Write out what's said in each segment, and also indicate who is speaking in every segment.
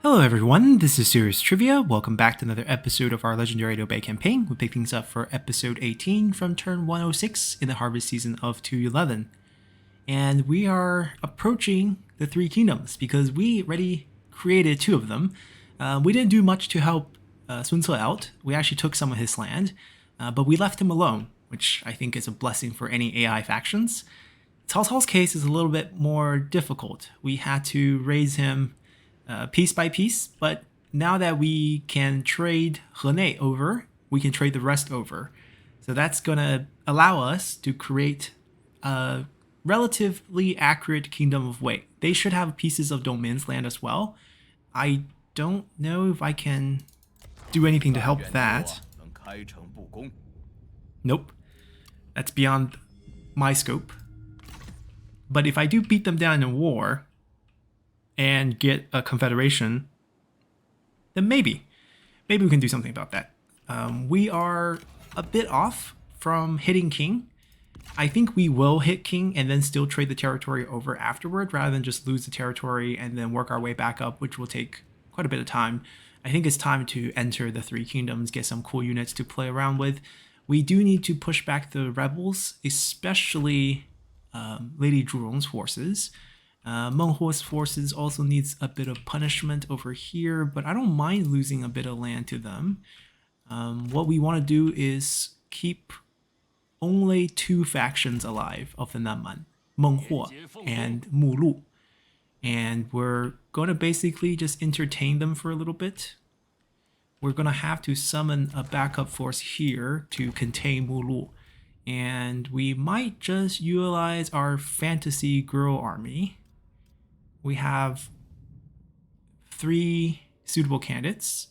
Speaker 1: Hello everyone, this is Serious Trivia. Welcome back to another episode of our legendary Liu Bei campaign. We pick things up for episode 18 from turn 106 in the harvest season of 211. And we are approaching the Three Kingdoms because we already created two of them. We didn't do much to help Sun Ce out. We actually took some of his land, but we left him alone, which I think is a blessing for any AI factions. Cao Cao's case is a little bit more difficult. We had to raise him piece by piece, but now that we can trade He over, we can trade the rest over. So that's going to allow us to create a relatively accurate Kingdom of Wei. They should have pieces of Domin's land as well. I don't know if I can do anything to help that. Nope. That's beyond my scope. But if I do beat them down in war and get a confederation, then maybe we can do something about that. We are a bit off from hitting King. I think we will hit King and then still trade the territory over afterward, rather than just lose the territory and then work our way back up, which will take quite a bit of time. I think it's time to enter the Three Kingdoms, get some cool units to play around with. We do need to push back the rebels, especially Lady Zhurong's forces. Meng Huo's forces also needs a bit of punishment over here, but I don't mind losing a bit of land to them. What we want to do is keep only two factions alive of the Nanman, Meng Huo and Mu Lu. And we're going to basically just entertain them for a little bit. We're going to have to summon a backup force here to contain Mu Lu. And we might just utilize our fantasy girl army. We have 3 suitable candidates.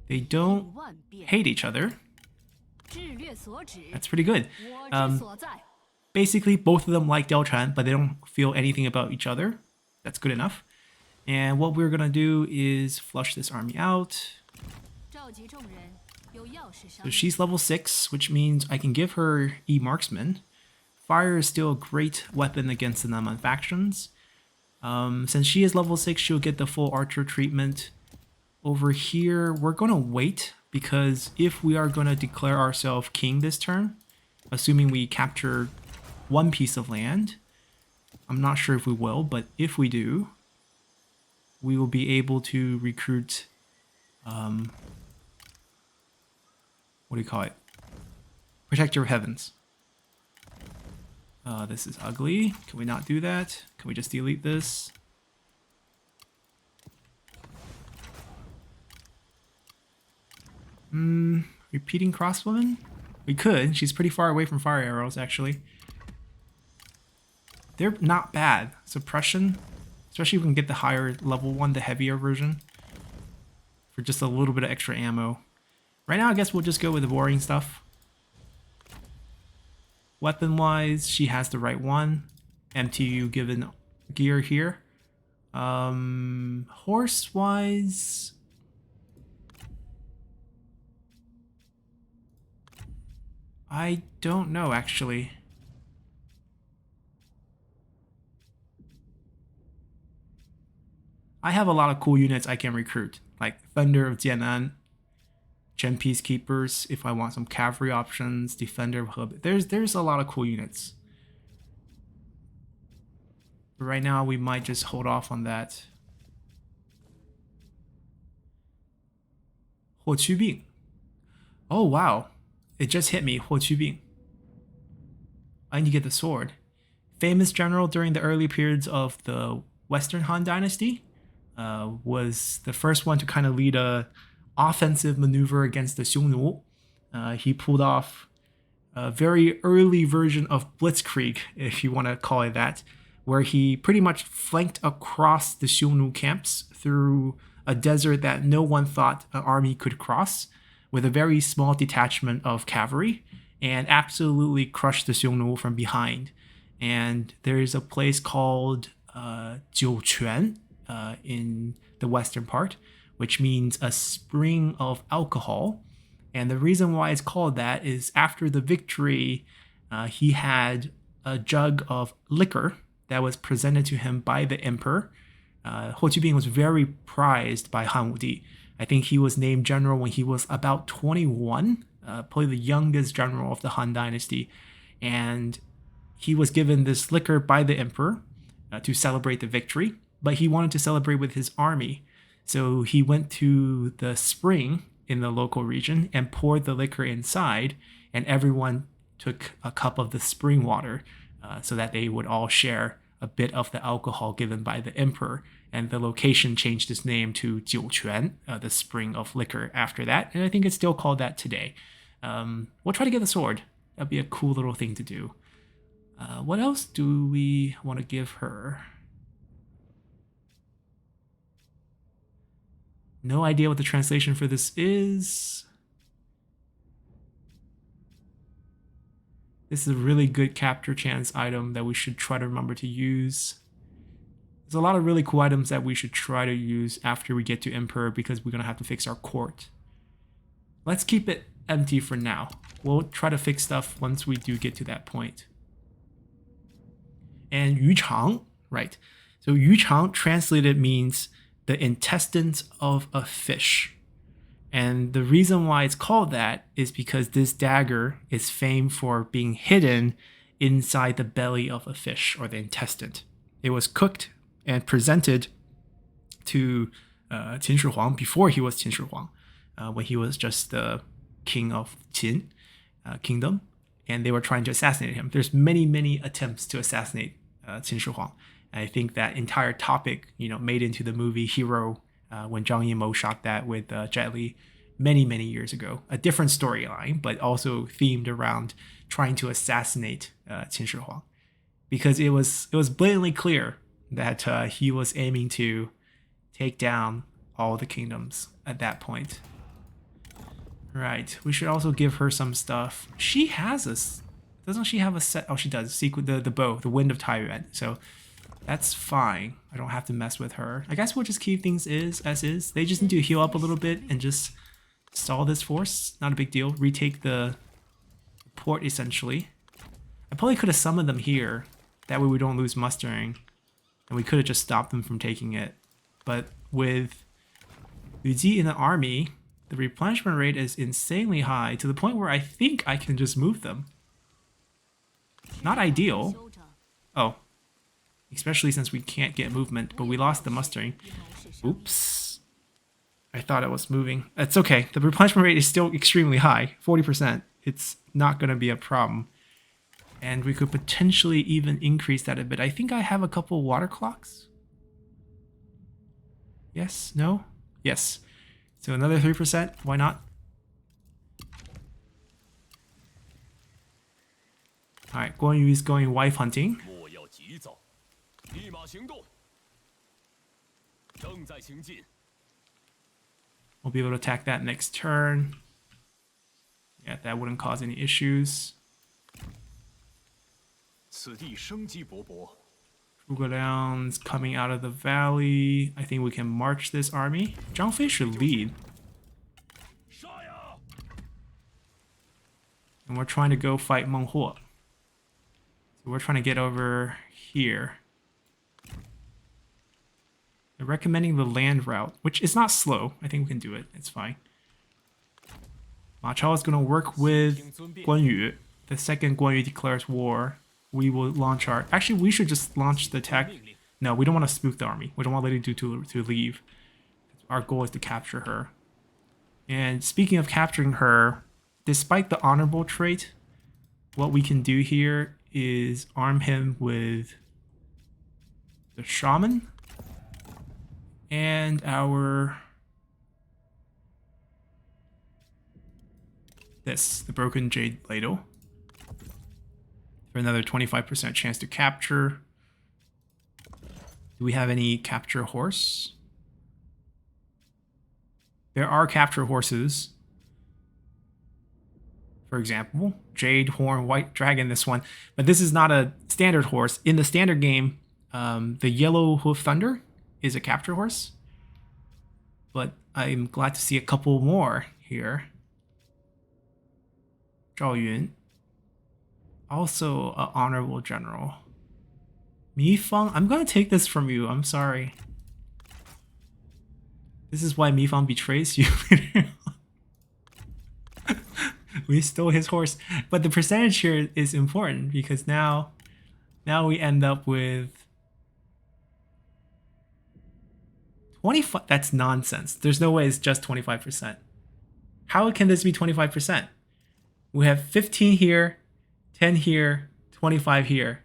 Speaker 1: They don't hate each other. That's pretty good. Basically, both of them like Delchan, but they don't feel anything about each other. That's good enough. And what we're going to do is flush this army out. So she's level 6, which means I can give her E Marksman. Fire is still a great weapon against the Nanman factions. Since she is level 6, she'll get the full archer treatment. Over here, we're going to wait, because if we are going to declare ourselves king this turn, assuming we capture one piece of land, I'm not sure if we will, but if we do, we will be able to recruit, what do you call it? Protector of Heavens. This is ugly. Can we not do that? Can we just delete this? Repeating crosswoman? We could. She's pretty far away from fire arrows, actually. They're not bad. Suppression, especially if we can get the higher level one, the heavier version, for just a little bit of extra ammo. Right now, I guess we'll just go with the boring stuff. Weapon-wise, she has the right one. MTU given gear here. Horse-wise, I don't know, actually. I have a lot of cool units I can recruit, like Thunder of Jianan, Gem Peacekeepers, if I want some cavalry options, Defender of Hub. There's a lot of cool units. But right now, we might just hold off on that. Huo Qubing. Oh, wow. It just hit me, Huo Qubing. I need to get the sword. Famous general during the early periods of the Western Han Dynasty. Was the first one to kind of lead a offensive maneuver against the Xiongnu. He pulled off a very early version of Blitzkrieg, if you want to call it that, where he pretty much flanked across the Xiongnu camps through a desert that no one thought an army could cross, with a very small detachment of cavalry, and absolutely crushed the Xiongnu from behind. And there's a place called Jiuquan in the western part, which means a spring of alcohol. And the reason why it's called that is after the victory, he had a jug of liquor that was presented to him by the emperor. Ho Qubing was very prized by Han Wudi. I think he was named general when he was about 21, probably the youngest general of the Han Dynasty. And he was given this liquor by the emperor to celebrate the victory, but he wanted to celebrate with his army. So he went to the spring in the local region and poured the liquor inside, and everyone took a cup of the spring water so that they would all share a bit of the alcohol given by the emperor. And the location changed its name to Jiuquan, the spring of liquor, after that. And I think it's still called that today. We'll try to get the sword. That'd be a cool little thing to do. What else do we want to give her? No idea what the translation for this is. This is a really good capture chance item that we should try to remember to use. There's a lot of really cool items that we should try to use after we get to Emperor because we're going to have to fix our court. Let's keep it empty for now. We'll try to fix stuff once we do get to that point. And Yu Chang, right. So Yu Chang translated means the intestines of a fish. And the reason why it's called that is because this dagger is famed for being hidden inside the belly of a fish, or the intestine. It was cooked and presented to Qin Shi Huang before he was Qin Shi Huang, when he was just the king of Qin kingdom, and they were trying to assassinate him. There's many attempts to assassinate Qin Shi Huang. And I think that entire topic, made into the movie Hero when Zhang Yimou shot that with Jet Li many years ago. A different storyline, but also themed around trying to assassinate Qin Shi Huang, because it was blatantly clear that he was aiming to take down all the kingdoms at that point. Right, we should also give her some stuff. She has doesn't she have a set? Oh, she does. The bow, the Wind of Taiyuan. So that's fine. I don't have to mess with her. I guess we'll just keep things as is. They just need to heal up a little bit and just stall this force. Not a big deal. Retake the port, essentially. I probably could have summoned them here. That way we don't lose mustering. And we could have just stopped them from taking it. But with Liu Ji in the army, the replenishment rate is insanely high, to the point where I think I can just move them. Not ideal. Oh. Especially since we can't get movement, but we lost the mustering. Oops. I thought it was moving. It's okay. The replenishment rate is still extremely high, 40%. It's not going to be a problem. And we could potentially even increase that a bit. I think I have a couple water clocks. Yes? No? Yes. So another 3%. Why not? Alright, Guan Yu is going wife hunting. We'll be able to attack that next turn. Yeah, that wouldn't cause any issues. Zhuge Liang's coming out of the valley. I think we can march this army. Zhang Fei should lead. And we're trying to go fight Meng Huo. So we're trying to get over here. They're recommending the land route, which is not slow. I think we can do it. It's fine. Ma Chao is going to work with Guan Yu. The second Guan Yu declares war, we will launch our... Actually, we should just launch the attack. No, we don't want to spook the army. We don't want Lady Du to leave. Our goal is to capture her. And speaking of capturing her, despite the honorable trait, what we can do here is arm him with the shaman and our the broken jade ladle for another 25% chance to capture. Do we have any capture horse? There are capture horses. For example, Jade, Horn, White Dragon, this one. But this is not a standard horse. In the standard game, the Yellow Hoof Thunder is a capture horse. But I'm glad to see a couple more here. Zhao Yun. Also an honorable general. Mi Feng, I'm gonna take this from you. I'm sorry. This is why Mi Feng betrays you. We stole his horse. But the percentage here is important because now we end up with 25. That's nonsense. There's no way it's just 25%. How can this be 25%? We have 15 here, 10 here, 25 here.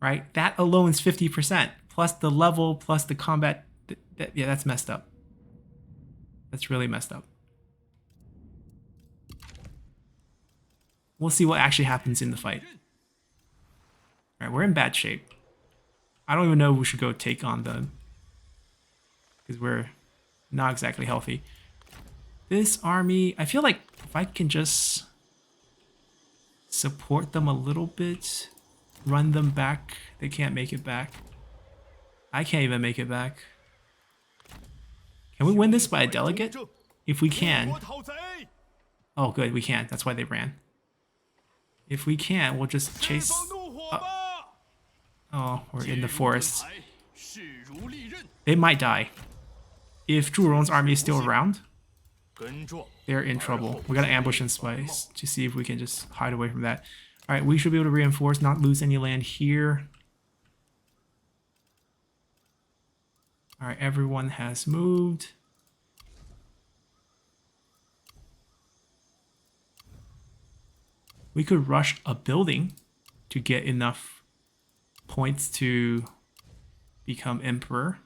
Speaker 1: Right? That alone is 50%. Plus the level, plus the combat. Yeah, that's messed up. That's really messed up. We'll see what actually happens in the fight. Alright, we're in bad shape. I don't even know if we should go take on them. Because we're not exactly healthy. This army, I feel like if I can just support them a little bit, run them back, they can't make it back. I can't even make it back. Can we win this by a delegate? If we can. Oh good, we can. That's why they ran. If we can, we'll just chase... Oh, we're in the forest. They might die. If Zhu Rong's army is still around, they're in trouble. We gotta ambush and spice to see if we can just hide away from that. Alright, we should be able to reinforce, not lose any land here. Alright, everyone has moved. We could rush a building to get enough points to become emperor.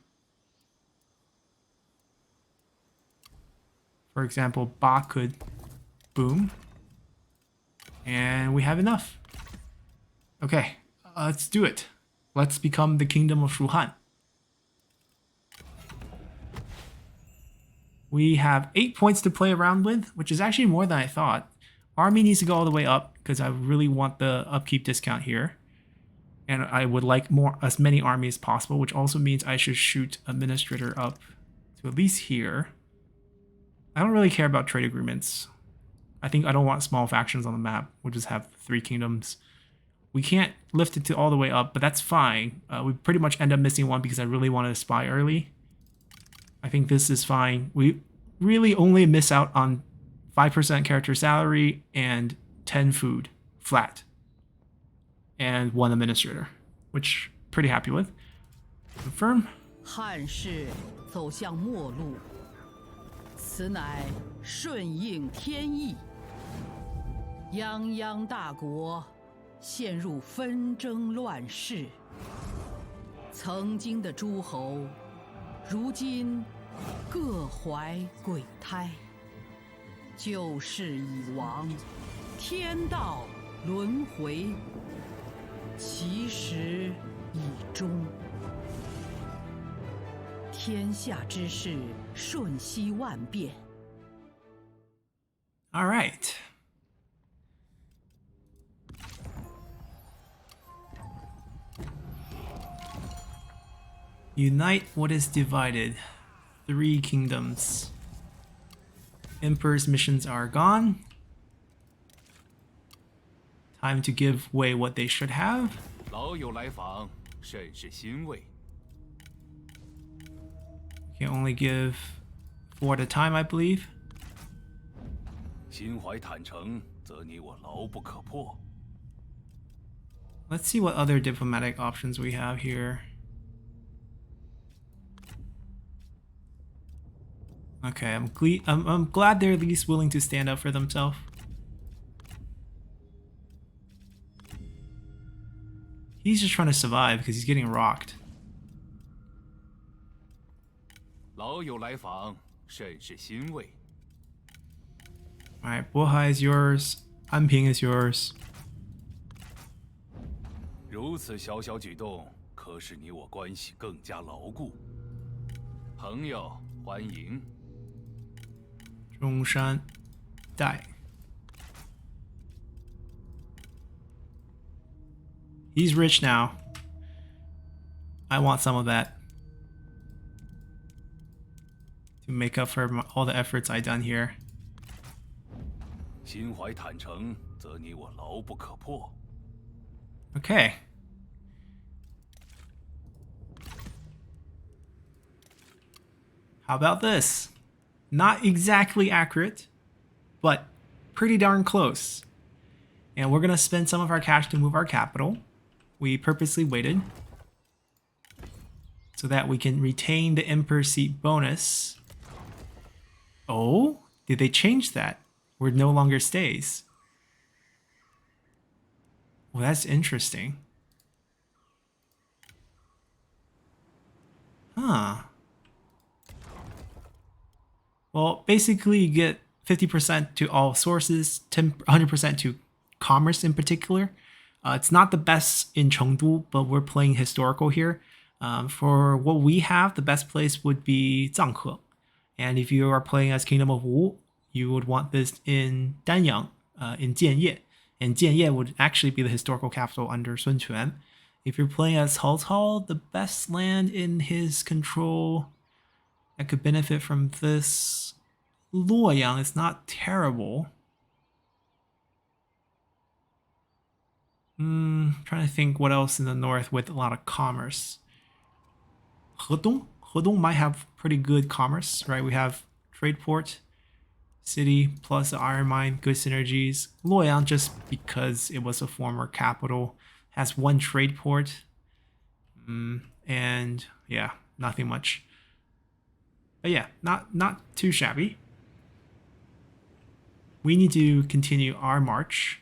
Speaker 1: For example, Ba could boom. And we have enough. Okay, let's do it. Let's become the kingdom of Shu-Han. We have 8 points to play around with, which is actually more than I thought. Army needs to go all the way up because I really want the upkeep discount here. And I would like as many armies as possible, which also means I should shoot administrator up to at least here. I don't really care about trade agreements. I think I don't want small factions on the map. We'll just have 3 kingdoms. We can't lift it to all the way up, but that's fine. We pretty much end up missing one because I really wanted to spy early. I think this is fine. We really only miss out on 5% character salary and 10 food flat. And 1 administrator, which pretty happy with. Confirm.
Speaker 2: 汉室走向末路，此乃顺应天意。泱泱大国陷入纷争乱世，曾经的诸侯，如今各怀鬼胎。旧事已亡，天道轮回，其时已终。天下之事瞬息万变。
Speaker 1: All right. Unite what is divided. 3 kingdoms. Emperor's missions are gone. Time to give away what they should have.
Speaker 3: 老友来访，甚是欣慰。
Speaker 1: Can only give 4 at a time, I believe.
Speaker 3: 心怀坦诚，则你我牢不可破。
Speaker 1: Let's see what other diplomatic options we have here. Okay, I'm glad they're at least willing to stand up for themselves. He's just trying to survive because he's getting rocked.
Speaker 3: 老友来访，甚是欣慰。
Speaker 1: Alright, Bohai is yours. Anping is yours.
Speaker 3: 如此小小举动，可使你我关系更加牢固。朋友，欢迎。
Speaker 1: Zhongshan Dai. He's rich now. I want some of that to make up for all the efforts I've done here.
Speaker 3: 心怀坦诚，则你我牢不可破。
Speaker 1: Okay. How about this? Not exactly accurate, but pretty darn close. And we're going to spend some of our cash to move our capital. We purposely waited so that we can retain the Emperor seat bonus. Oh, did they change that? Where it no longer stays? Well, that's interesting. Huh. Well, basically you get 50% to all sources, 100% to commerce in particular. It's not the best in Chengdu, but we're playing historical here. For what we have, the best place would be Zhanghe. And if you are playing as Kingdom of Wu, you would want this in Danyang, in Jianye. And Jianye would actually be the historical capital under Sun Quan. If you're playing as Cao Cao, the best land in his control that could benefit from this, Luoyang is not terrible. Trying to think what else in the north with a lot of commerce. Hedong? Hedong might have pretty good commerce, right? We have trade port, city, plus the iron mine, good synergies. Luoyang, just because it was a former capital, has one trade port. And yeah, nothing much. But yeah, not too shabby. We need to continue our march,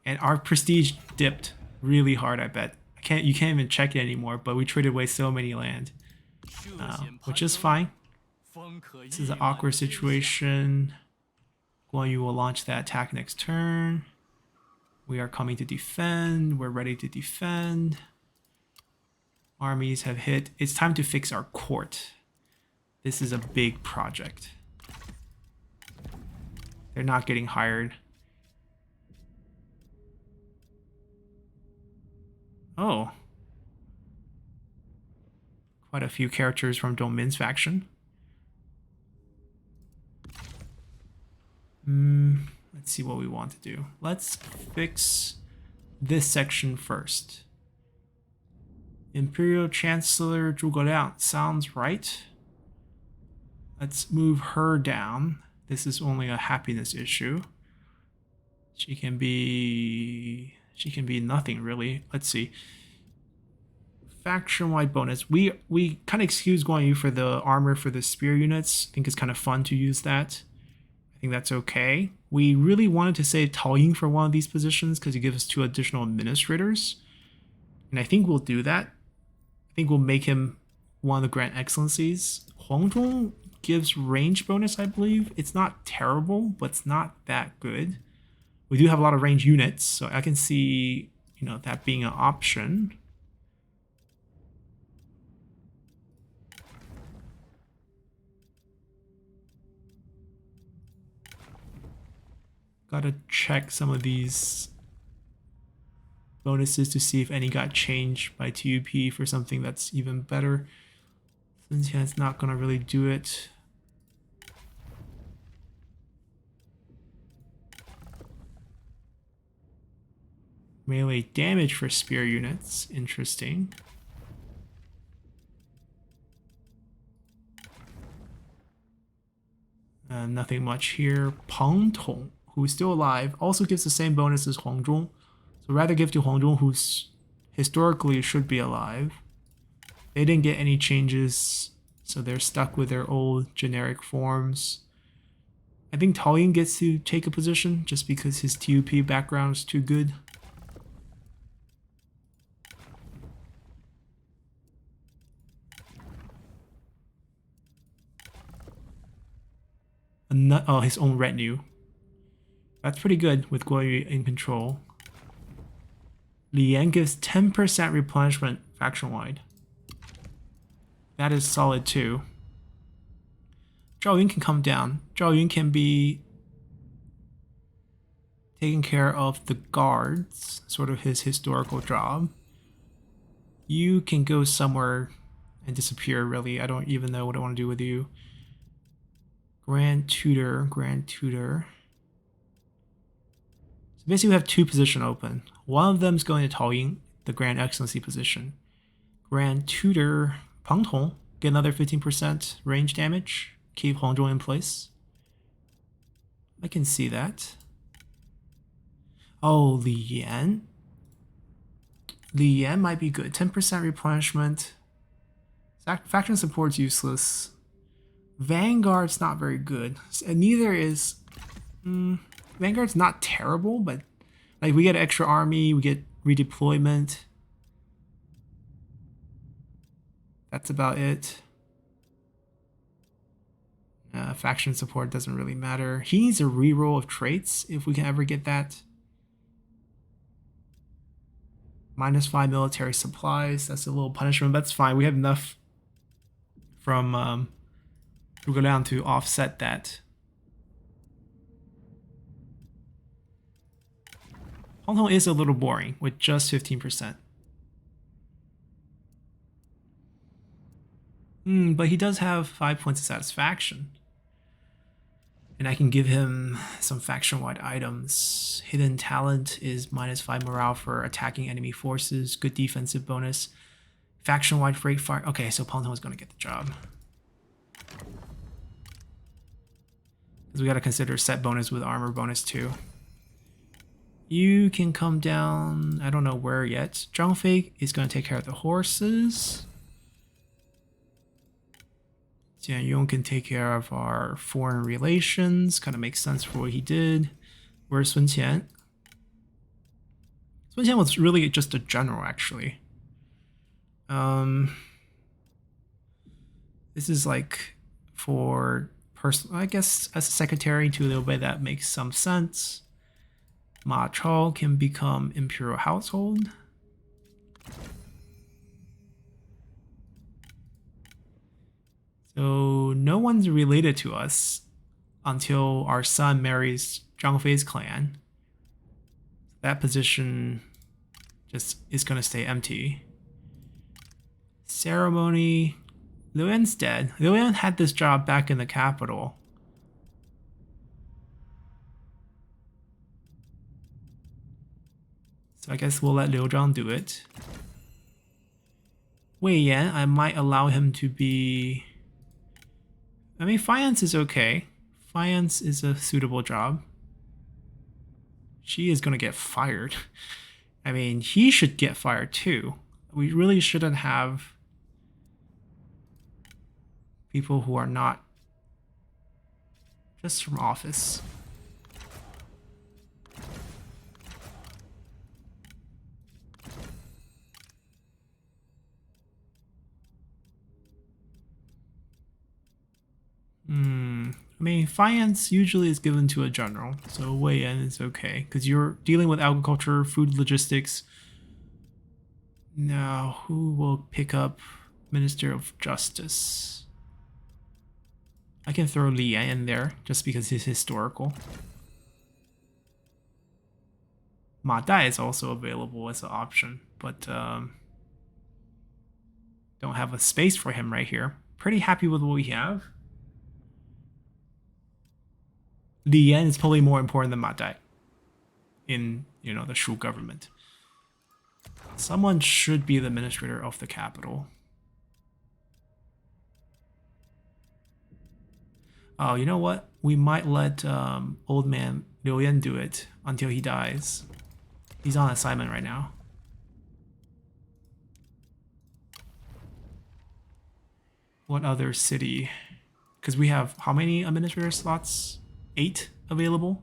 Speaker 1: and our prestige dipped really hard. I bet you can't even check it anymore. But we traded away so many land, which is fine. This is an awkward situation. Guan Yu will launch that attack next turn. We are coming to defend. We're ready to defend. Armies have hit. It's time to fix our court. This is a big project. They're not getting hired. Oh. Quite a few characters from Dongmin's faction. Let's see what we want to do. Let's fix this section first. Imperial Chancellor Zhuge Liang sounds right. Let's move her down. This is only a happiness issue. She can be nothing really. Let's see. Faction-wide bonus. We kind of excuse Guan Yu for the armor for the spear units. I think it's kind of fun to use that. I think that's okay. We really wanted to save Tao Ying for one of these positions because it gives us 2 additional administrators. And I think we'll do that. I think we'll make him one of the Grand Excellencies. Huangzhong gives range bonus, I believe. It's not terrible, but it's not that good. We do have a lot of range units, so I can see, that being an option. Gotta check some of these bonuses to see if any got changed by TUP for something that's even better. Since it's not gonna really do it. Melee damage for spear units, interesting. Nothing much here. Peng Tong, who is still alive, also gives the same bonus as Huangzhong. So rather give to Huangzhong, who's historically should be alive. They didn't get any changes, so they're stuck with their old generic forms. I think Tao Ying gets to take a position just because his TUP background is too good. Oh, his own retinue. That's pretty good with Guan Yu in control. Li Yan gives 10% replenishment faction-wide. That is solid too. Zhao Yun can come down. Zhao Yun can be taking care of the guards, sort of his historical job. You can go somewhere and disappear, really. I don't even know what I want to do with you. Grand Tutor. So basically we have 2 positions open. One of them is going to Tao Ying, the Grand Excellency position. Grand Tutor Peng Tong Get another 15% range damage. Keep Hongzhou in place. I can see that. Oh, Li Yan. Li Yan might be good. 10% replenishment. Faction support's useless. Vanguard's not very good. And neither is... Vanguard's not terrible, but like we get extra army, we get redeployment. That's about it. Faction support doesn't really matter. He needs a reroll of traits if we can ever get that. -5 military supplies. That's a little punishment, but that's fine. We have enough from Zhuge Liang to offset that. Hong Kong is a little boring with just 15%. But he does have 5 points of satisfaction. And I can give him some faction-wide items. Hidden talent is -5 morale for attacking enemy forces. Good defensive bonus. Faction-wide freight fire. Okay, so Peng Tong is going to get the job. Because we got to consider set bonus with armor bonus too. You can come down. I don't know where yet. Zhang Fei is going to take care of the horses. Jian Yong can take care of our foreign relations. Kind of makes sense for what he did. Where's Sun Qian? Sun Qian was really just a general, actually. This is like for personal, I guess, as a secretary to Liu Bei, that makes some sense. Ma Chao can become imperial household. So no one's related to us until our son marries Zhang Fei's clan. That position just is going to stay empty. Ceremony. Liu Yan's dead. Liu Yan had this job back in the capital. So I guess we'll let Liu Zhang do it. Wei Yan, I might allow him to be... I mean, finance is okay. Finance is a suitable job. She is going to get fired. I mean, he should get fired too. We really shouldn't have people who are not just from office. I mean, finance usually is given to a general, so Wei Yan is okay, because you're dealing with agriculture, food logistics. Now, who will pick up Minister of Justice? I can throw Li Yan in there, just because he's historical. Ma Dai is also available as an option, but don't have a space for him right here. Pretty happy with what we have. Li Yan is probably more important than Ma Dai in, you know, the Shu government. Someone should be the administrator of the capital. Oh, you know what? We might let old man Liu Yan do it until he dies. He's on assignment right now. What other city? Because we have how many administrator slots? 8 available.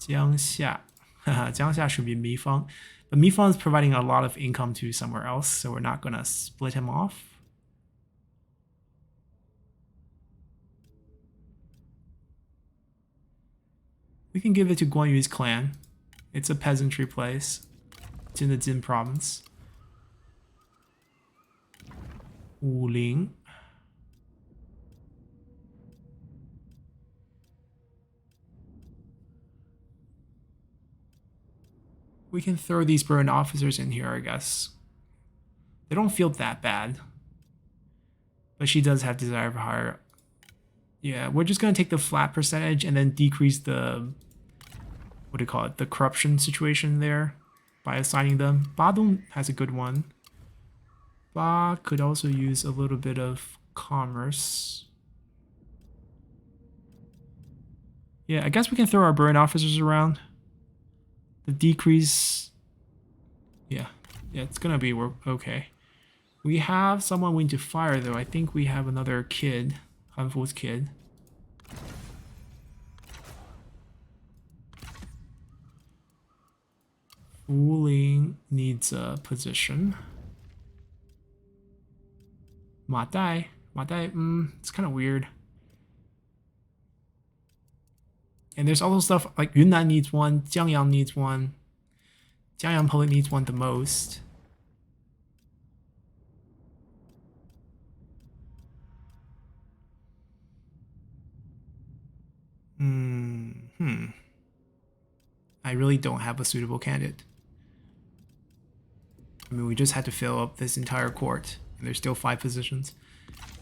Speaker 1: Jiangxia. Jiangxia should be Mifang. But Mifang is providing a lot of income to somewhere else, so we're not going to split him off. We can give it to Guan Yu's clan. It's a peasantry place. It's in the Jin province. Wuling. We can throw these burned officers in here, I guess. They don't feel that bad. But she does have desire for higher. Yeah, we're just going to take the flat percentage and then decrease the, what do you call it, the corruption situation there by assigning them. Badung has a good one. Ba could also use a little bit of commerce. Yeah, I guess we can throw our burn officers around. The decrease... Yeah, it's gonna be okay. We have someone willing to fire, though. I think we have another kid. Hanfu's kid. Wuling needs a position. Ma Dai, it's kind of weird. And there's also stuff like Yunnan needs one, Jiangyang needs one. Jiangyang probably needs one the most. I really don't have a suitable candidate. I mean, we just had to fill up this entire court, and there's still 5 positions.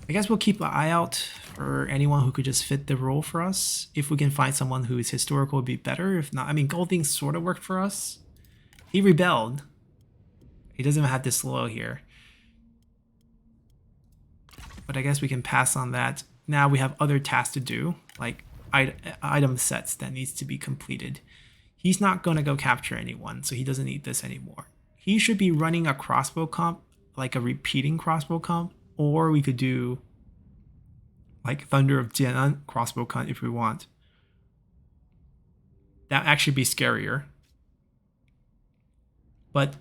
Speaker 1: I guess we'll keep an eye out for anyone who could just fit the role for us. If we can find someone who is historical, it'd be better. If not, I mean, Golding sort of worked for us. He rebelled. He doesn't even have disloyal here. But I guess we can pass on that. Now we have other tasks to do, like item sets that needs to be completed. He's not going to go capture anyone, so he doesn't need this anymore. He should be running a crossbow comp, like a repeating crossbow comp, or we could do like Thunder of Jianan crossbow comp if we want. That actually be scarier. But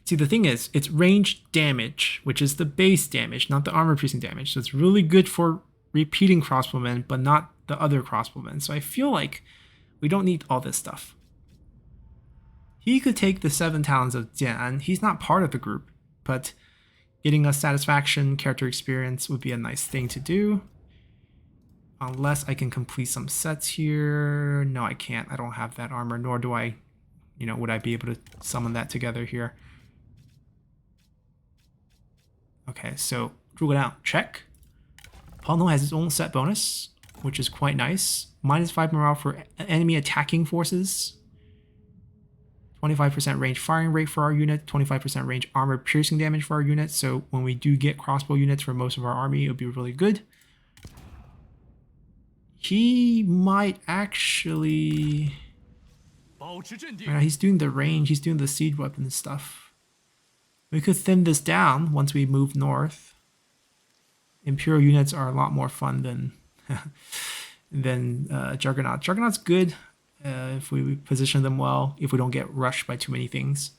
Speaker 1: see, the thing is, it's range damage, which is the base damage, not the armor piercing damage. So it's really good for repeating crossbowmen, but not the other crossbowmen. So I feel like we don't need all this stuff. He could take the 7 talents of Jian. He's not part of the group, but getting us satisfaction, character experience would be a nice thing to do. Unless I can complete some sets here. No, I can't. I don't have that armor, nor do I, would I be able to summon that together here? Okay, so Zhuge Liang, check. Pano has its own set bonus, which is quite nice. -5 morale for enemy attacking forces. 25% range firing rate for our unit, 25% range armor piercing damage for our unit. So when we do get crossbow units for most of our army, it would be really good. He might actually... he's doing the range, he's doing the siege weapon stuff. We could thin this down once we move north. Imperial units are a lot more fun than Juggernaut. Juggernaut's good. If we position them well, if we don't get rushed by too many things.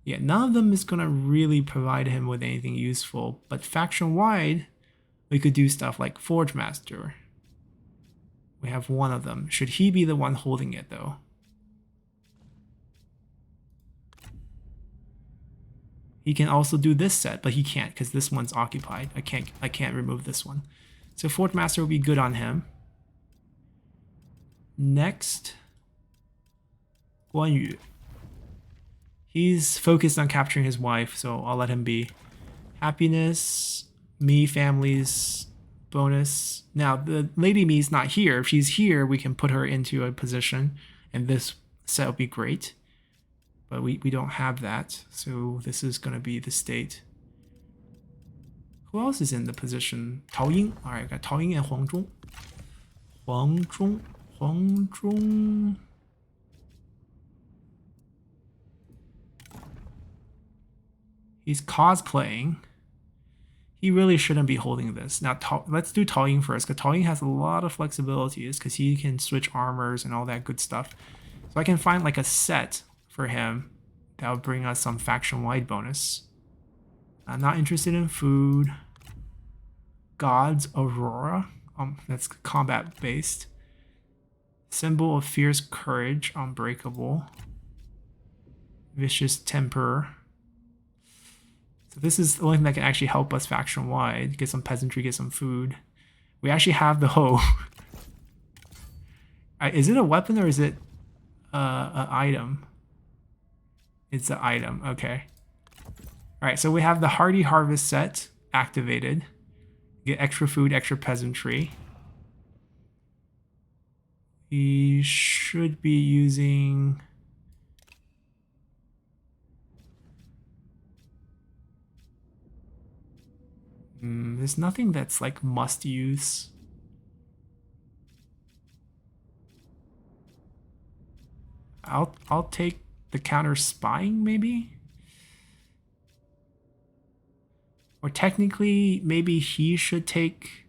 Speaker 1: Yeah, none of them is going to really provide him with anything useful, but faction-wide, we could do stuff like Forge Master. We have one of them. Should he be the one holding it, though? He can also do this set, but he can't because this one's occupied. I can't remove this one. So Forge Master will be good on him. Next, Guan Yu. He's focused on capturing his wife, so I'll let him be. Happiness, Mi families, bonus. Now, the Lady Mi's not here. If she's here, we can put her into a position, and this set will be great. But we don't have that, so this is going to be the state. Who else is in the position? Tao Ying. Alright, I got Tao Ying and Huang Zhong. Huang Zhong. He's cosplaying. He really shouldn't be holding this. Now, let's do Tao Ying first, because Tao Ying has a lot of flexibilities, because he can switch armors and all that good stuff. So I can find like a set for him that will bring us some faction-wide bonus. I'm not interested in food. God's Aurora. That's combat-based. Symbol of fierce courage. Unbreakable. Vicious temper. So this is the only thing that can actually help us faction-wide. Get some peasantry, get some food. We actually have the hoe. Is it a weapon or is it an item? It's an item, okay. Alright, so we have the Hardy Harvest set activated. Get extra food, extra peasantry. We should be using There's nothing that's like must use. I'll take the counter spying maybe? Or technically maybe he should take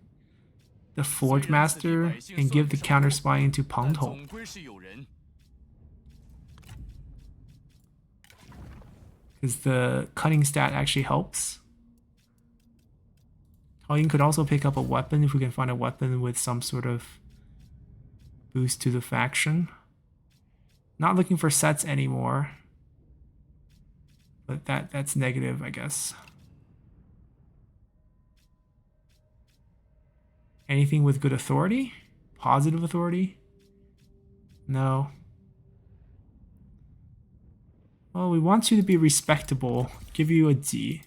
Speaker 1: the Forge Master and give the counter spying to Peng Tong. Because the cutting stat actually helps. Taoyin could also pick up a weapon if we can find a weapon with some sort of boost to the faction. Not looking for sets anymore. But that's negative, I guess. Anything with good authority? Positive authority? No. Well, we want you to be respectable. Give you a D.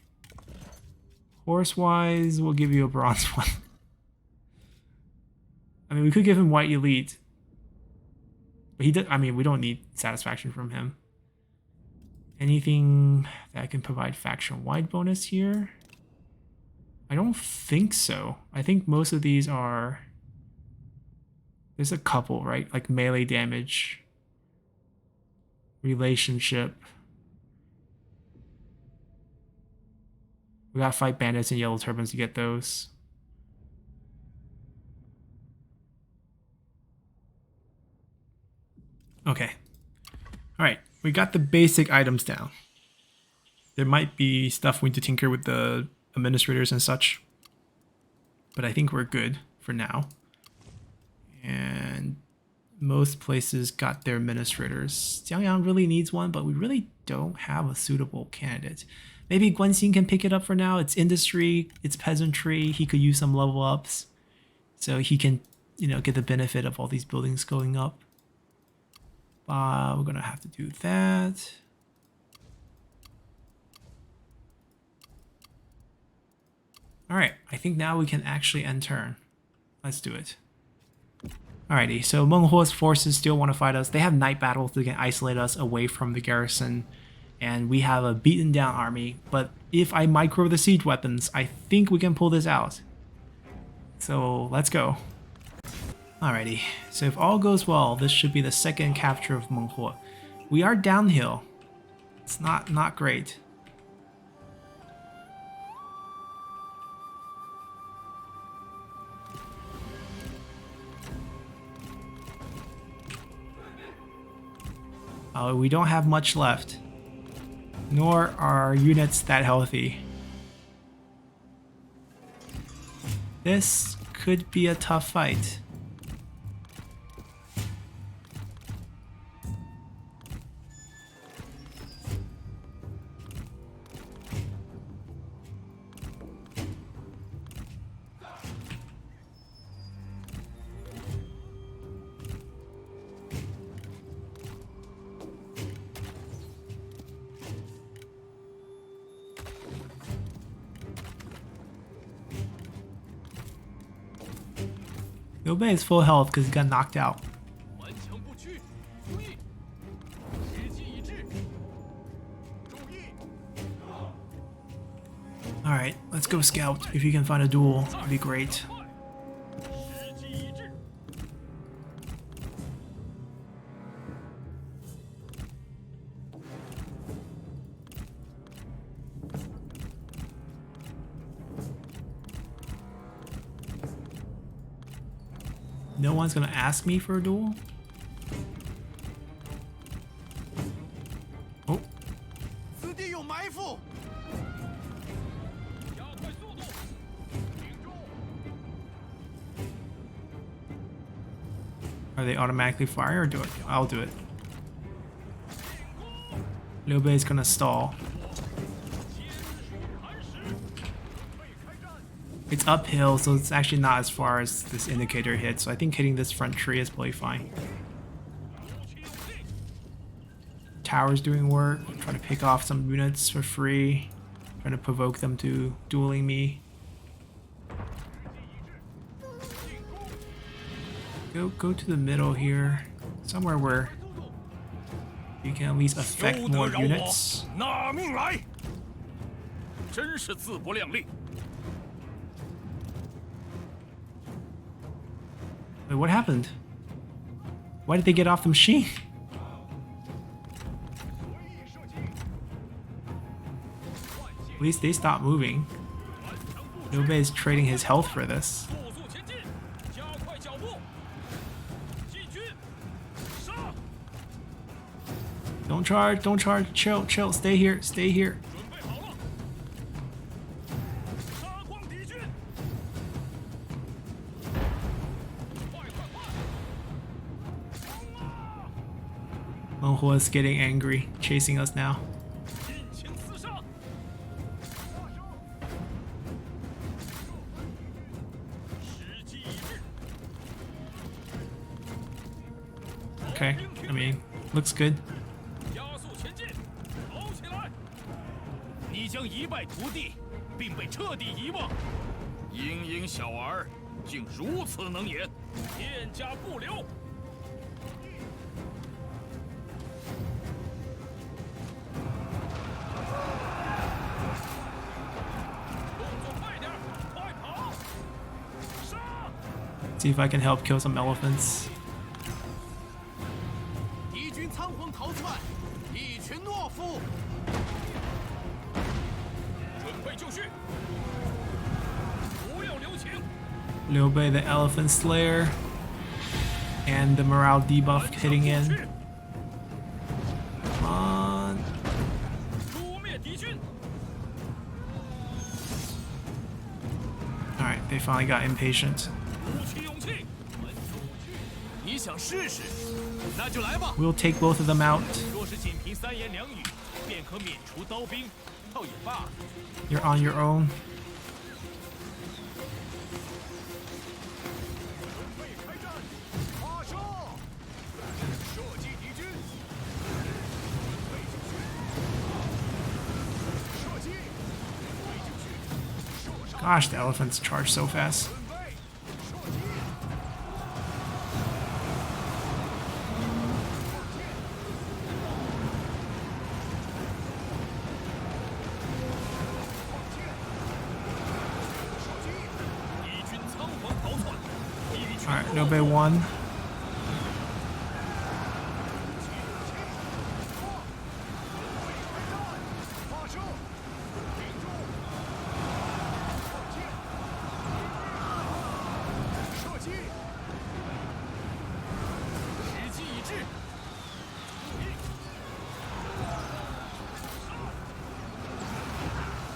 Speaker 1: Horse-wise, we'll give you a bronze one. I mean, we could give him white elite. But he did, I mean, we don't need satisfaction from him. Anything that can provide faction-wide bonus here? I don't think so. I think most of these are... There's a couple, right? Like melee damage. Relationship. We gotta fight bandits and yellow turbans to get those. Okay. Alright, we got the basic items down. There might be stuff we need to tinker with the administrators and such. But I think we're good for now. And most places got their administrators. Jiangyang really needs one, but we really don't have a suitable candidate. Maybe Guanxin can pick it up for now. It's industry, it's peasantry. He could use some level ups. So he can, you know, get the benefit of all these buildings going up. We're gonna have to do that. All right, I think now we can actually end turn. Let's do it. Alrighty, so Meng Huo's forces still want to fight us. They have night battles that can isolate us away from the garrison. And we have a beaten down army. But if I micro the siege weapons, I think we can pull this out. So let's go. Alrighty, so if all goes well, this should be the second capture of Meng Huo. We are downhill. It's not great. We don't have much left, nor are our units that healthy. This could be a tough fight. Liu Bei is full health because he got knocked out. Alright, let's go scout. If you can find a duel, it'd be great. No one's gonna ask me for a duel? Oh. Are they automatically fire or do it? I'll do it. Liu Bei is gonna stall. It's uphill, so it's actually not as far as this indicator hits, so I think hitting this front tree is probably fine. Tower's doing work, trying to pick off some units for free, trying to provoke them to dueling me. Go to the middle here, somewhere where you can at least affect more units. Wait, what happened? Why did they get off the machine? At least they stopped moving. Liu Bei is trading his health for this. Don't charge, don't charge. Chill, chill. Stay here, stay here. Monghua is getting angry, chasing us now. Okay, I mean, looks good.
Speaker 3: 你将一败涂地，并被彻底遗忘。英英小儿，竟如此能言，片甲不留。动作快点，快跑！杀！
Speaker 1: See if I can help kill some elephants.
Speaker 3: 敌军仓皇逃窜，一群懦夫！
Speaker 1: Liu Bei, the Elephant Slayer, and the morale debuff hitting in. Come on. Alright, they finally got impatient. We'll take both of them out. You're on your own. Gosh, the elephants charge so fast. Alright, Liu Bei won.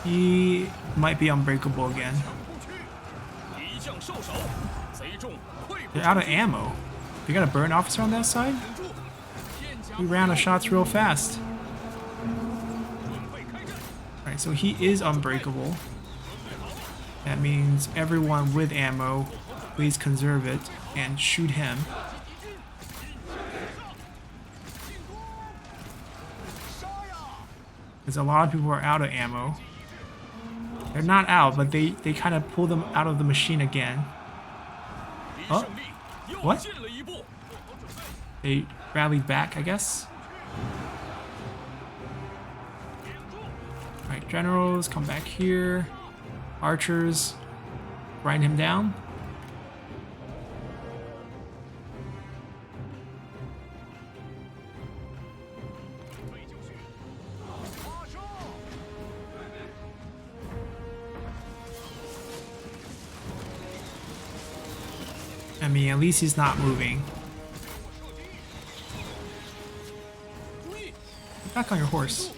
Speaker 1: He might be unbreakable again. They're out of ammo. They got a burn officer on that side? He ran the shots real fast. Alright, so he is unbreakable. That means everyone with ammo, please conserve it and shoot him. Because a lot of people are out of ammo. They're not out, but they kind of pull them out of the machine again. Oh, what? They rallied back, I guess. Alright, generals, come back here. Archers, grind him down. I mean, at least he's not moving. Get back on your horse.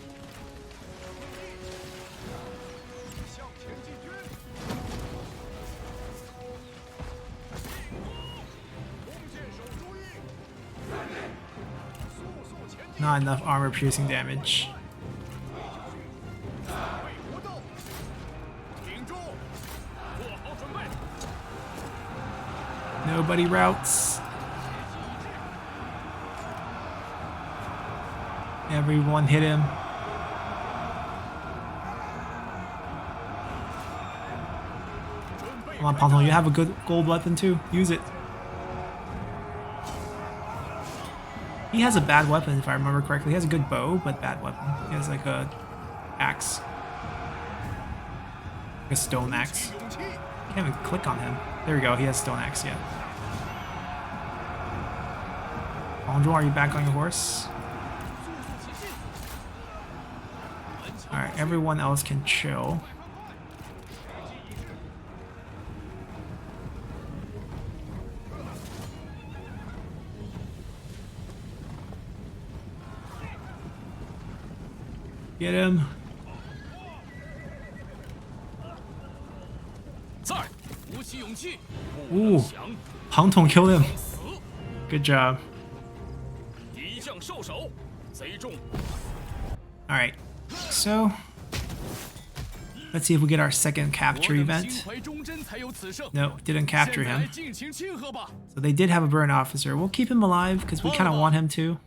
Speaker 1: Not enough armor piercing damage. Nobody routes. Everyone hit him. Come on, Pantong, you have a good gold weapon too. Use it. He has a bad weapon, if I remember correctly. He has a good bow, but bad weapon. He has like a axe. Like a stone axe. Can't even click on him. There we go, he has stone axe, yeah. Hongzhou, are you back on your horse? Alright, everyone else can chill. Get him. Ooh, Pang Tong killed him. Good job. Alright, so let's see if we get our second capture event. No, didn't capture him. So they did have a burn officer. We'll keep him alive because we kind of want him to.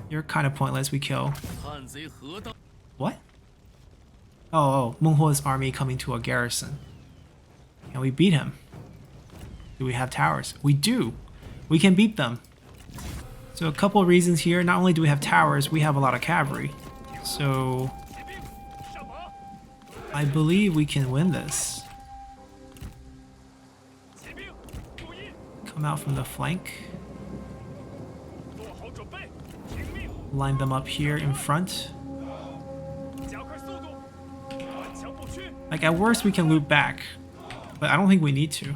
Speaker 1: You're kind of pointless, we kill. What? Oh, Meng Huo's army coming to a garrison. And we beat him. Do we have towers? We do. We can beat them. So a couple of reasons here. Not only do we have towers, we have a lot of cavalry. So I believe we can win this. Come out from the flank. Line them up here in front. Like at worst we can loop back, but I don't think we need to.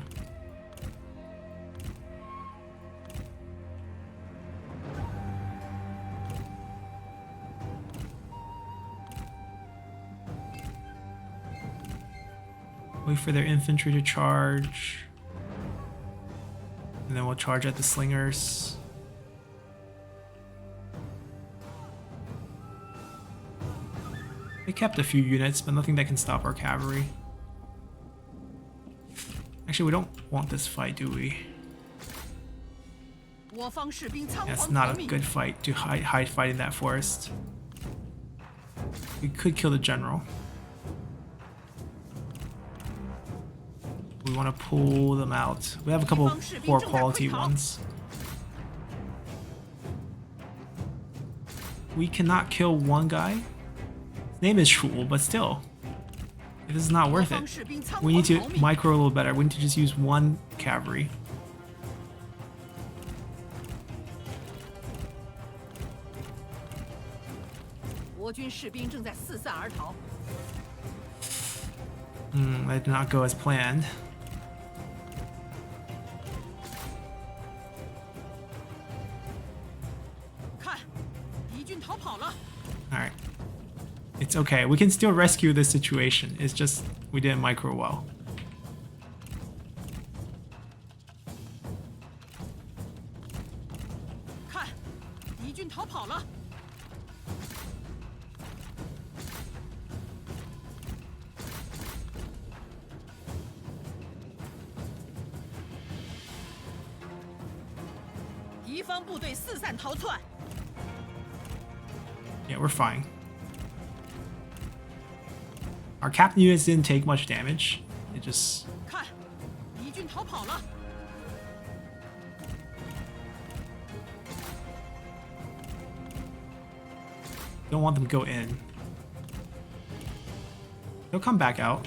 Speaker 1: Wait for their infantry to charge. And then we'll charge at the slingers. They kept a few units, but nothing that can stop our cavalry. Actually, we don't want this fight, do we? That's not a good fight to hide fight in that forest. We could kill the general. We want to pull them out. We have a couple poor quality ones. We cannot kill one guy. His name is Shu, but still, this is not worth it. We need to micro a little better. We need to just use one cavalry. That did not go as planned. Alright. It's okay. We can still rescue this situation. It's just we didn't micro well. Yeah, we're fine. Our captain units didn't take much damage. It just... Don't want them to go in. They'll come back out.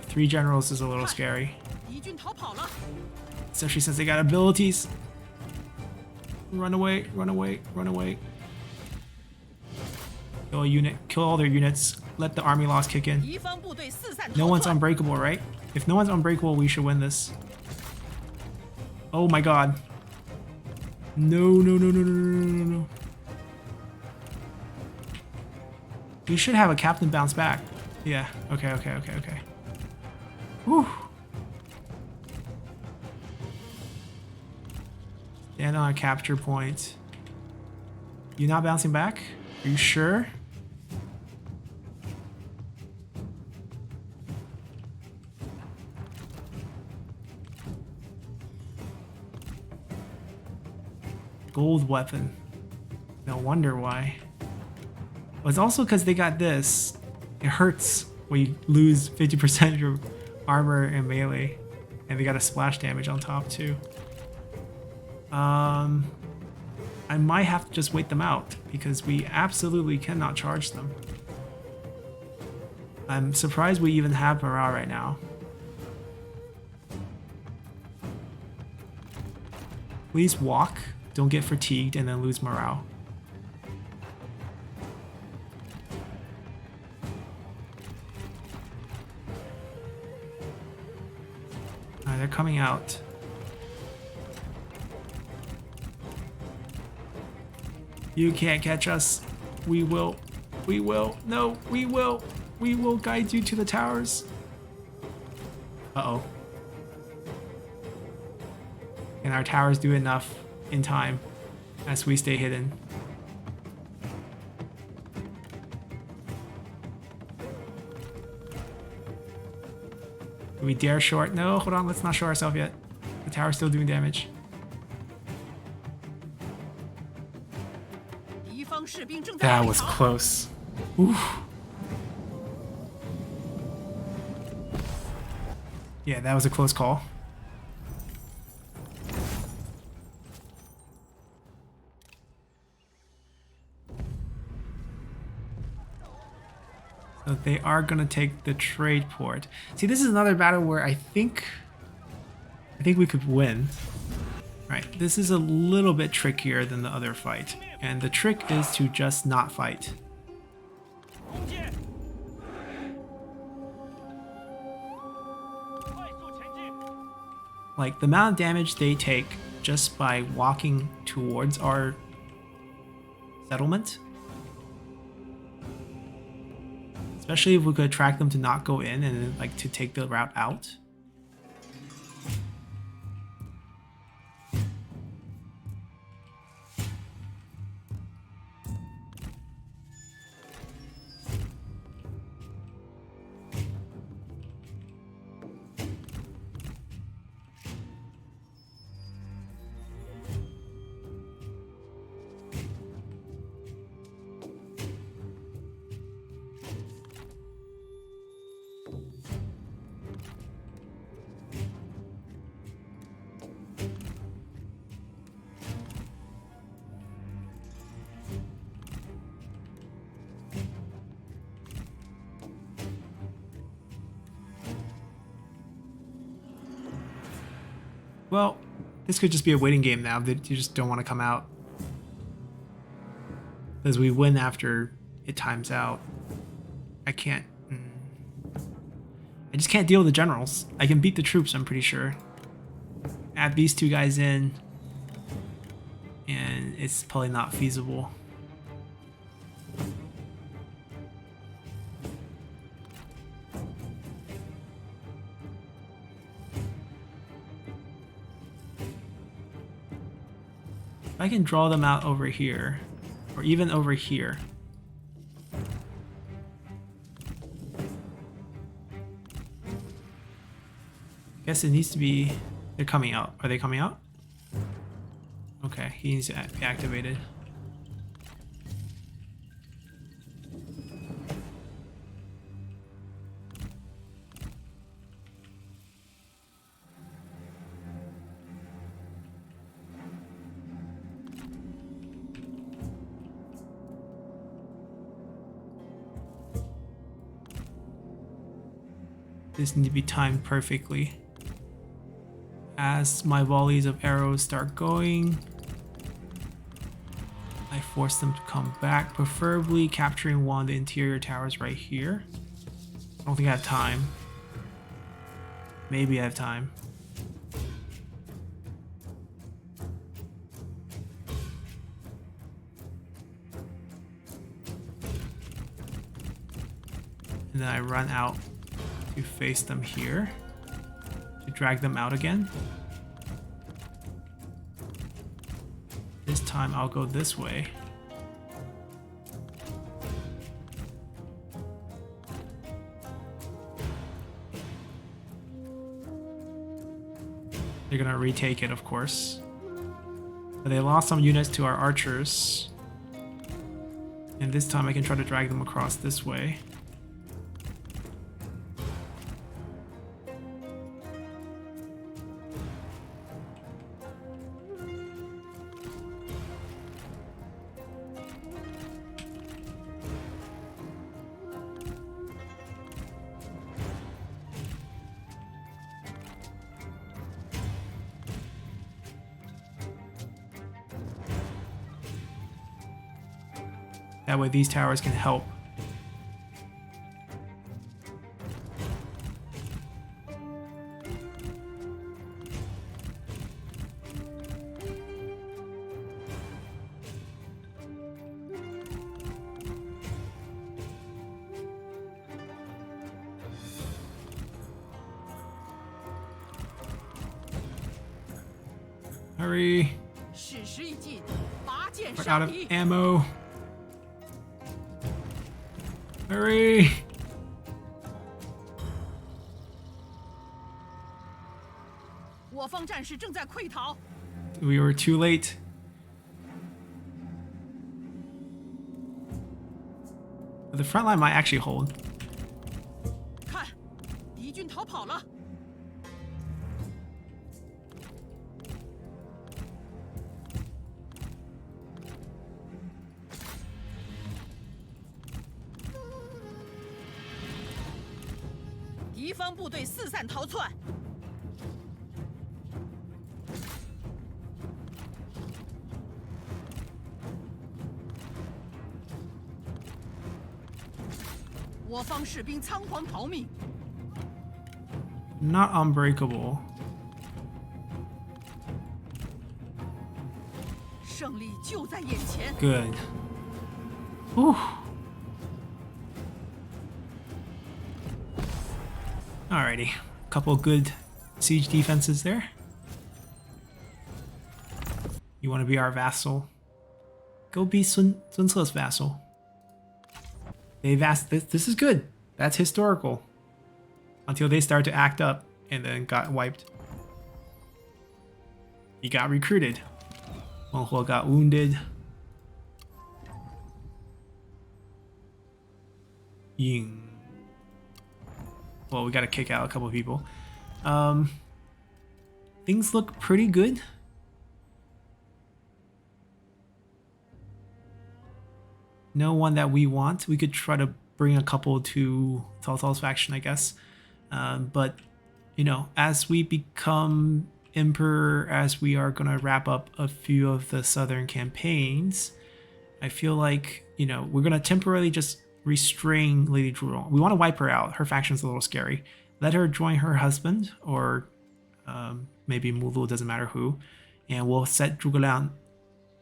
Speaker 1: Three generals is a little scary. Especially since they got abilities. Run away, run away, run away. Kill a unit, kill all their units. Let the army loss kick in. No one's unbreakable, right? If no one's unbreakable, we should win this. Oh my god. No, no, no, no, no, no, no, no. We should have a captain bounce back. Yeah, okay, okay, okay, okay. Whew. Stand on a capture point. You not bouncing back? Are you sure? Gold weapon. No wonder why. Well, it's also because they got this. It hurts when you lose 50% of your armor and melee, and they got a splash damage on top too. I might have to just wait them out because we absolutely cannot charge them. I'm surprised we even have morale right now. Please walk, don't get fatigued, and then lose morale. Alright, they're coming out. You can't catch us. We will. We will. No, we will. We will guide you to the towers. Uh-oh. And our towers do enough in time as we stay hidden. Do we dare short? No, hold on. Let's not show ourselves yet. The tower's still doing damage. That was close. Oof. Yeah, that was a close call. So they are gonna take the trade port. See, this is another battle where I think we could win. Right, this is a little bit trickier than the other fight. And the trick is to just not fight. Like, the amount of damage they take just by walking towards our settlement. Especially if we could attract them to not go in and then, like, to take the route out. Well, this could just be a waiting game now. They just don't want to come out. Because we win after it times out. I can't... I just can't deal with the generals. I can beat the troops, I'm pretty sure. Add these two guys in. And it's probably not feasible. I can draw them out over here, or even over here. Guess it needs to be... They're coming out. Are they coming out? Okay, he needs to be activated. This needs to be timed perfectly. As my volleys of arrows start going, I force them to come back, preferably capturing one of the interior towers right here. I don't think I have time. Maybe I have time. And then I run out to face them here, to drag them out again. This time I'll go this way. They're gonna retake it, of course. But they lost some units to our archers. And this time I can try to drag them across this way. That way these towers can help. Hurry.
Speaker 2: 矢石一尽，拔剑
Speaker 1: We're out
Speaker 2: 上
Speaker 1: of
Speaker 2: 敌。
Speaker 1: ammo. Hurry.
Speaker 2: 我方战士正在溃逃。
Speaker 1: We were too late. The front line might actually hold.
Speaker 2: 看，敌军逃跑了。 敌方部队四散逃窜，我方士兵仓皇逃命。
Speaker 1: Not unbreakable.
Speaker 2: 胜利就在眼前。
Speaker 1: Good. Whew. Alrighty. Couple good siege defenses there. You want to be our vassal? Go be Sun Ce's vassal. They've asked this is good. That's historical. Until they start to act up and then got wiped. He got recruited. Wang Huo got wounded. Ying. Well, we gotta kick out a couple of people. Things look pretty good. No one that we want. We could try to bring a couple to Cao Cao's faction, I guess. But, you know, as we become emperor, as we are gonna wrap up a few of the southern campaigns, I feel like, you know, we're gonna temporarily just restrain Lady Zhurong. We want to wipe her out. Her faction's a little scary. Let her join her husband, or maybe Mulu, doesn't matter who, and we'll set Zhuge Liang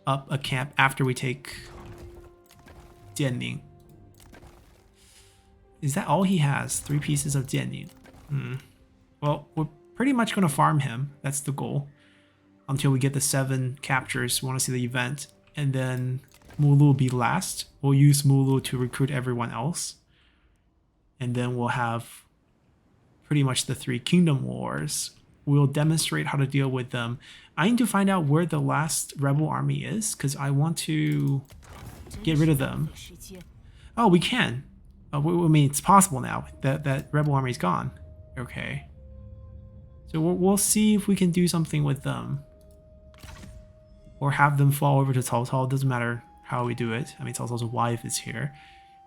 Speaker 1: up a camp after we take Jianning. Is that all he has? 3 pieces of Jianning. Well, we're pretty much going to farm him. That's the goal. Until we get the 7 captures. We want to see the event. And then Mulu will be last. We'll use Mulu to recruit everyone else. And then we'll have pretty much the 3 kingdom wars. We'll demonstrate how to deal with them. I need to find out where the last rebel army is, because I want to get rid of them. Oh, we can. I mean, it's possible now. That rebel army is gone. Okay. So we'll see if we can do something with them. Or have them fall over to Cao Cao. Doesn't matter how we do it. I mean, Cao Cao's wife is here.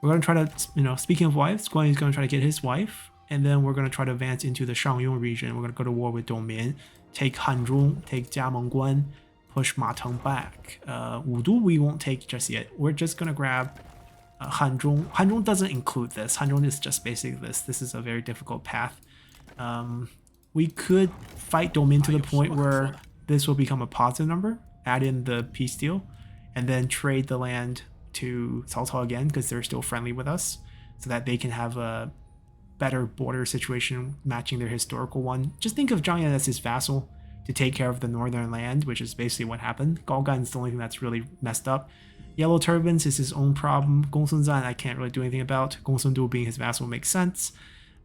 Speaker 1: We're going to try to, you know, speaking of wives, Guan Yu's going to try to get his wife. And then we're going to try to advance into the Shangyong region. We're going to go to war with Dongmin. Take Hanzhong, take Jiamengguan, push Ma Teng back. Wudu we won't take just yet. We're just going to grab Hanzhong. Hanzhong doesn't include this. Hanzhong is just basically this. This is a very difficult path. We could fight Dongmin to the point where this will become a positive number. Add in the peace deal. And then trade the land to Cao Cao again, because they're still friendly with us. So that they can have a better border situation matching their historical one. Just think of Zhang Yan as his vassal to take care of the northern land, which is basically what happened. Gaogan is the only thing that's really messed up. Yellow Turbans is his own problem. Gongsun Zan I can't really do anything about. Gongsun Du being his vassal makes sense.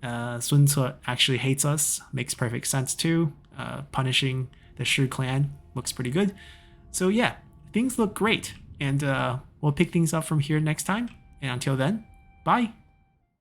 Speaker 1: Sun Ce actually hates us, makes perfect sense too. Punishing the Shi clan looks pretty good. So yeah, things look great, and we'll pick things up from here next time. And until then, bye!